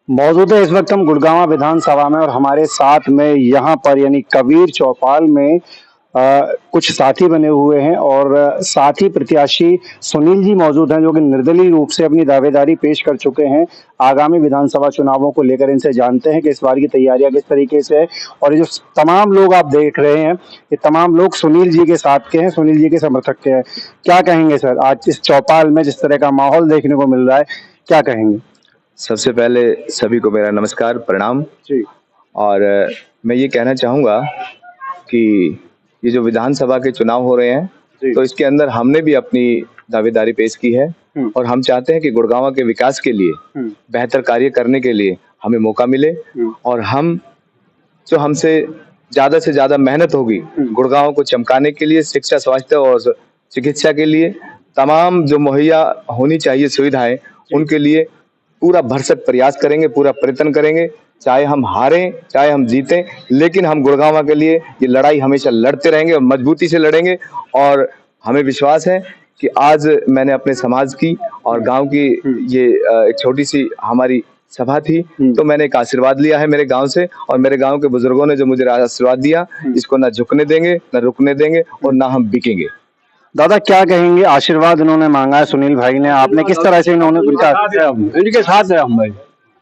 मौजूद है इस वक्त हम गुड़गांव विधानसभा में और हमारे साथ में यहाँ पर यानी कबीर चौपाल में कुछ साथी बने हुए हैं और साथी प्रत्याशी सुनील जी मौजूद हैं जो कि निर्दलीय रूप से अपनी दावेदारी पेश कर चुके हैं। आगामी विधानसभा चुनावों को लेकर इनसे जानते हैं कि इस बार की तैयारियां किस तरीके से है। और ये जो तमाम लोग आप देख रहे हैं ये तमाम लोग सुनील जी के साथ के हैं, सुनील जी के समर्थक के हैं। क्या कहेंगे सर, आज इस चौपाल में जिस तरह का माहौल देखने को मिल रहा है, क्या कहेंगे? सबसे पहले सभी को मेरा नमस्कार, प्रणाम जी। और मैं ये कहना चाहूँगा कि ये जो विधानसभा के चुनाव हो रहे हैं तो इसके अंदर हमने भी अपनी दावेदारी पेश की है और हम चाहते हैं कि गुड़गांव के विकास के लिए बेहतर कार्य करने के लिए हमें मौका मिले और हम जो हमसे से ज्यादा मेहनत होगी गुड़गांव को चमकाने के लिए, शिक्षा, स्वास्थ्य और चिकित्सा के लिए तमाम जो मुहैया होनी चाहिए सुविधाएं, उनके लिए पूरा भरसक प्रयास करेंगे, पूरा प्रयत्न करेंगे। चाहे हम हारें चाहे हम जीतें, लेकिन हम गुड़गांव के लिए ये लड़ाई हमेशा लड़ते रहेंगे और मजबूती से लड़ेंगे। और हमें विश्वास है कि आज मैंने अपने समाज की और गांव की ये एक छोटी सी हमारी सभा थी, तो मैंने एक आशीर्वाद लिया है मेरे गांव से और मेरे गांव के बुजुर्गों ने जो मुझे आशीर्वाद दिया, इसको ना झुकने देंगे, ना रुकने देंगे और ना हम बिकेंगे। दादा क्या कहेंगे, आशीर्वाद इन्होंने मांगा है सुनील भाई ने, आपने किस तरह से इन्होंने इनके साथ है हम भाई,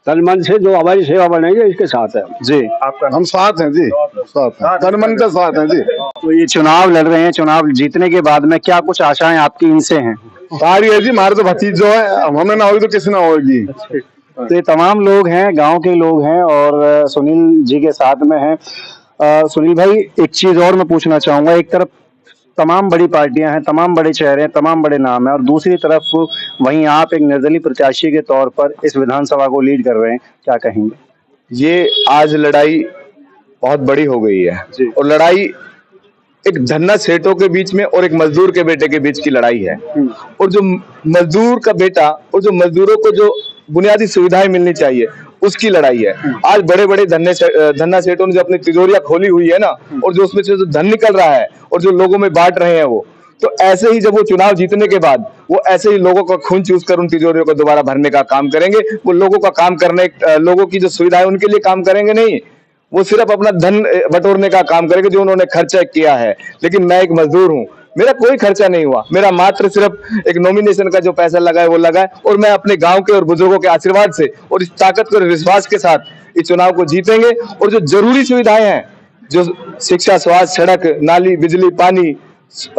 तन मन से जो हमारी सेवा बनेगी इसके साथ है जी। आपका हम साथ हैं जी, साथ हैं, तन मन के साथ हैं जी। तो ये चुनाव लड़ रहे हैं, चुनाव जीतने के बाद में क्या कुछ आशाएं आपकी इनसे हैं? सारी है जी, हमारे तो भतीजो है, हमें ना होगी तो किसी ना होगी। तो ये तमाम लोग हैं, गांव के लोग हैं और सुनील जी के साथ में हैं। सुनील भाई एक चीज और मैं पूछना चाहूंगा, एक तरफ तमाम बड़ी पार्टियां हैं, तमाम बड़े चेहरे हैं, तमाम बड़े नाम हैं और दूसरी तरफ वहीं आप एक निर्दलीय प्रत्याशी के तौर पर इस विधानसभा को लीड कर रहे हैं, क्या कहेंगे? ये आज लड़ाई बहुत बड़ी हो गई है और लड़ाई एक धन्ना सेठों के बीच में और एक मजदूर के बेटे के बीच की लड़ाई है। और जो मजदूर का बेटा और जो मजदूरों को जो बुनियादी सुविधाएं मिलनी चाहिए उसकी लड़ाई है। आज बड़े बड़े धन्ना सेठों ने जो अपनी तिजोरियां खोली हुई है ना, और जो उसमें से जो धन निकल रहा है और जो लोगों में बांट रहे हैं वो, तो ऐसे ही जब वो चुनाव जीतने के बाद वो ऐसे ही लोगों का खून चूस कर उन तिजोरियों को दोबारा भरने का काम करेंगे। वो लोगों का काम करने, लोगों की जो सुविधा है उनके लिए काम करेंगे नहीं, वो सिर्फ अपना धन बटोरने का काम करेंगे जो उन्होंने खर्चा किया है। लेकिन मैं एक मजदूर हूँ, मेरा कोई खर्चा नहीं हुआ, मेरा मात्र सिर्फ एक नॉमिनेशन का जो पैसा लगा है वो लगा है और मैं अपने गांव के और बुजुर्गों के आशीर्वाद से और इस ताकत और विश्वास के साथ इस चुनाव को जीतेंगे। और जो जरूरी सुविधाएं हैं, जो शिक्षा, स्वास्थ्य, सड़क, नाली, बिजली, पानी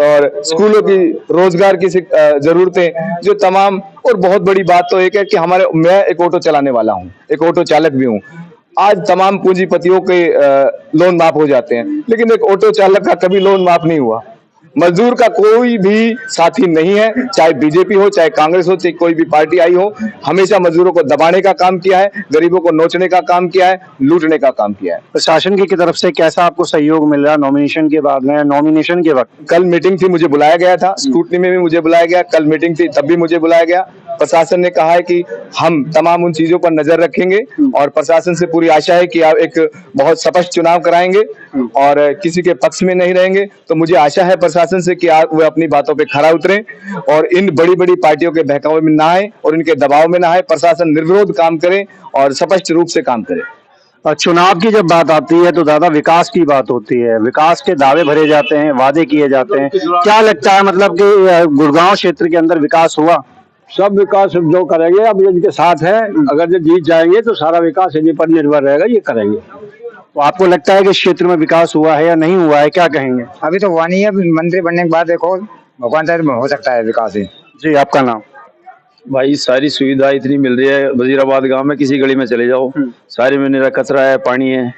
और स्कूलों की, रोजगार की जरूरतें, जो तमाम, और बहुत बड़ी बात तो एक है कि मैं एक ऑटो चलाने वाला हूँ, एक ऑटो चालक भी हूँ। आज तमाम पूंजीपतियों के लोन माफ हो जाते हैं, लेकिन एक ऑटो चालक का कभी लोन माफ नहीं हुआ। मजदूर का कोई भी साथी नहीं है, चाहे बीजेपी हो, चाहे कांग्रेस हो, चाहे कोई भी पार्टी आई हो, हमेशा मजदूरों को दबाने का काम किया है, गरीबों को नोचने का काम किया है, लूटने का काम किया है। प्रशासन की तरफ से कैसा आपको सहयोग मिल रहा नॉमिनेशन के बाद में, नॉमिनेशन के वक्त? कल मीटिंग थी, मुझे बुलाया गया था, स्क्रूटनी में भी मुझे बुलाया गया, कल मीटिंग थी तब भी मुझे बुलाया गया। प्रशासन ने कहा है कि हम तमाम उन चीजों पर नजर रखेंगे और प्रशासन से पूरी आशा है कि आप एक बहुत स्पष्ट चुनाव कराएंगे और किसी के पक्ष में नहीं रहेंगे। तो मुझे आशा है प्रशासन से कि आप वे अपनी बातों पे खरा उतरें और इन बड़ी बड़ी पार्टियों के बहकावे में ना आए और इनके दबाव में ना आए। प्रशासन निर्विरोध काम करे और स्पष्ट रूप से काम करे। चुनाव की जब बात आती है तो दादा विकास की बात होती है, विकास के दावे भरे जाते हैं, वादे किए जाते हैं। क्या लगता है, मतलब कि गुड़गांव क्षेत्र के अंदर विकास हुआ? सब विकास जो करेंगे अब इनके साथ है, अगर ये जीत जाएंगे तो सारा विकास इन्हीं पर निर्भर रहेगा, ये करेंगे। तो आपको लगता है कि इस क्षेत्र में विकास हुआ है या नहीं हुआ है, क्या कहेंगे? अभी तो हुआ नहीं है, मंत्री बनने के बाद देखो भगवान चाहे हो सकता है विकास ही। जी, आपका नाम? भाई सारी सुविधा इतनी मिल रही है वजीराबाद गांव में, किसी गली में चले जाओ सारे में निरा कचरा है, पानी है,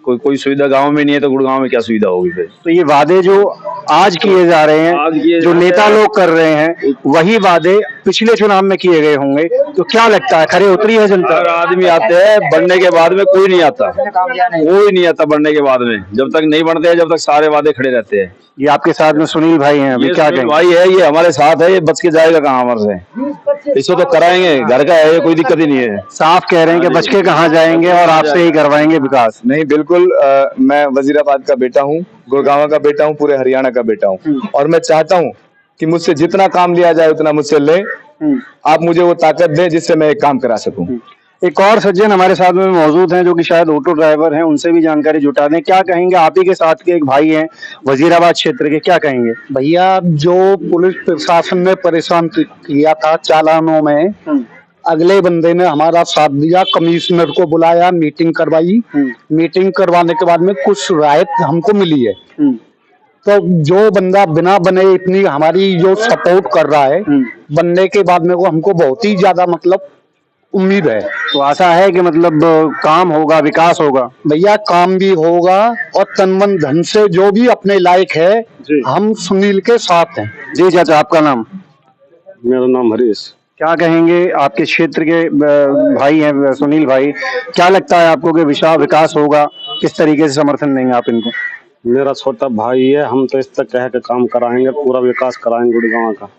कोई सुविधा गांव में नहीं है, तो गुड़गांव में क्या सुविधा होगी फिर? तो ये वादे जो आज किए जा रहे हैं, जो नेता लोग कर रहे हैं, वही वादे पिछले चुनाव में किए गए होंगे, तो क्या लगता है खरे उतरी है जनता? आदमी आते हैं, बनने के बाद में कोई नहीं आता, कोई नहीं आता बनने के बाद में। जब तक नहीं बनते हैं जब तक सारे वादे खड़े रहते हैं। ये आपके साथ में सुनील भाई हैं, अभी क्या कहेंगे? भाई है, ये हमारे साथ है, ये बच के जाएगा कहाँ हमारे से? इसको तो कराएंगे, घर का है, कोई दिक्कत ही नहीं है। साफ कह रहे हैं कि बच के कहाँ जाएंगे और आपसे ही करवाएंगे विकास। नहीं, बिल्कुल मैं वजीराबाद का बेटा हूँ, गुड़गांव का बेटा हूँ, पूरे हरियाणा का बेटा हूँ और मैं चाहता हूँ कि मुझसे जितना काम लिया जाए उतना मुझसे ले। आप मुझे वो ताकत दें जिससे मैं एक काम करा सकूं। एक और सज्जन हमारे साथ में मौजूद हैं जो कि शायद ऑटो ड्राइवर हैं, उनसे भी जानकारी जुटा दें। क्या कहेंगे, आप ही के साथ के एक भाई हैं वजीराबाद क्षेत्र के, क्या कहेंगे? भैया जो पुलिस प्रशासन ने परेशान किया था चालानों में, अगले बंदे ने हमारा साथ दिया, कमिश्नर को बुलाया, मीटिंग करवाई। मीटिंग करवाने के बाद में कुछ राहत हमको मिली है। तो जो बंदा बिना बने इतनी हमारी जो सपोर्ट कर रहा है, बनने के बाद में वो हमको बहुत ही ज्यादा मतलब उम्मीद है। तो आशा है कि मतलब काम होगा, विकास होगा। भैया काम भी होगा और तन मन धन से जो भी अपने लायक है, हम सुनील के साथ हैं। जी चाचा, आपका नाम? मेरा नाम हरीश। क्या कहेंगे, आपके क्षेत्र के भाई हैं सुनील भाई, क्या लगता है आपको कि विकास होगा? किस तरीके से समर्थन देंगे आप इनको? मेरा छोटा भाई है, हम तो इस तक कह के काम कराएंगे, पूरा विकास कराएंगे गुड़गांव का,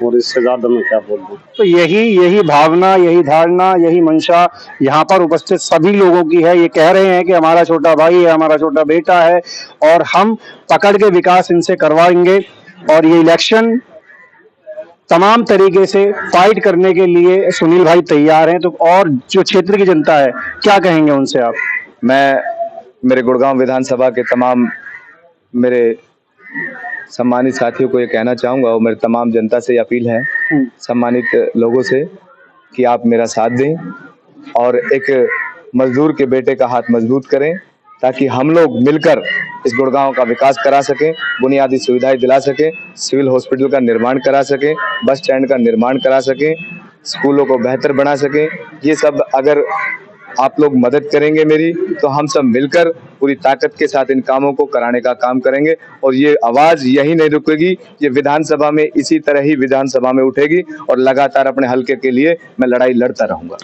और इससे ज्यादा मैं क्या बोल दूं। तो यही भावना, यही धारणा, यही मंशा यहाँ पर उपस्थित सभी लोगों की है। ये कह रहे हैं कि हमारा छोटा भाई है, हमारा छोटा बेटा है, और हम पकड़ के विकास इनसे करवाएंगे। और ये इलेक्शन तमाम तरीके से फाइट करने के लिए सुनील भाई तैयार हैं। तो और जो क्षेत्र की जनता है, क्या कहेंगे उनसे आप? मैं मेरे गुड़गांव विधानसभा के तमाम मेरे सम्मानित साथियों को ये कहना चाहूँगा, और मेरे तमाम जनता से अपील है, सम्मानित लोगों से, कि आप मेरा साथ दें और एक मजदूर के बेटे का हाथ मजबूत करें, ताकि हम लोग मिलकर इस गुड़गांव का विकास करा सकें, बुनियादी सुविधाएं दिला सकें, सिविल हॉस्पिटल का निर्माण करा सकें, बस स्टैंड का निर्माण करा सकें, स्कूलों को बेहतर बना सकें। ये सब अगर आप लोग मदद करेंगे मेरी, तो हम सब मिलकर पूरी ताकत के साथ इन कामों को कराने का काम करेंगे। और ये आवाज यही नहीं रुकेगी, ये विधानसभा में इसी तरह ही विधानसभा में उठेगी, और लगातार अपने हल्के के लिए मैं लड़ाई लड़ता रहूंगा।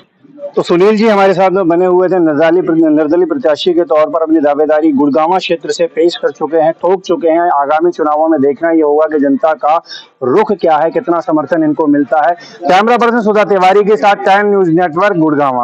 तो सुनील जी हमारे साथ में बने हुए थे, निर्दलीय प्रत्याशी के तौर पर अपनी दावेदारी गुड़गांव क्षेत्र से पेश कर चुके हैं, ठोक चुके हैं। आगामी चुनावों में देखना ये होगा कि जनता का रुख क्या है, कितना समर्थन इनको मिलता है। कैमरा पर्सन सुधा तिवारी के साथ टाइम न्यूज नेटवर्क, गुड़गांव।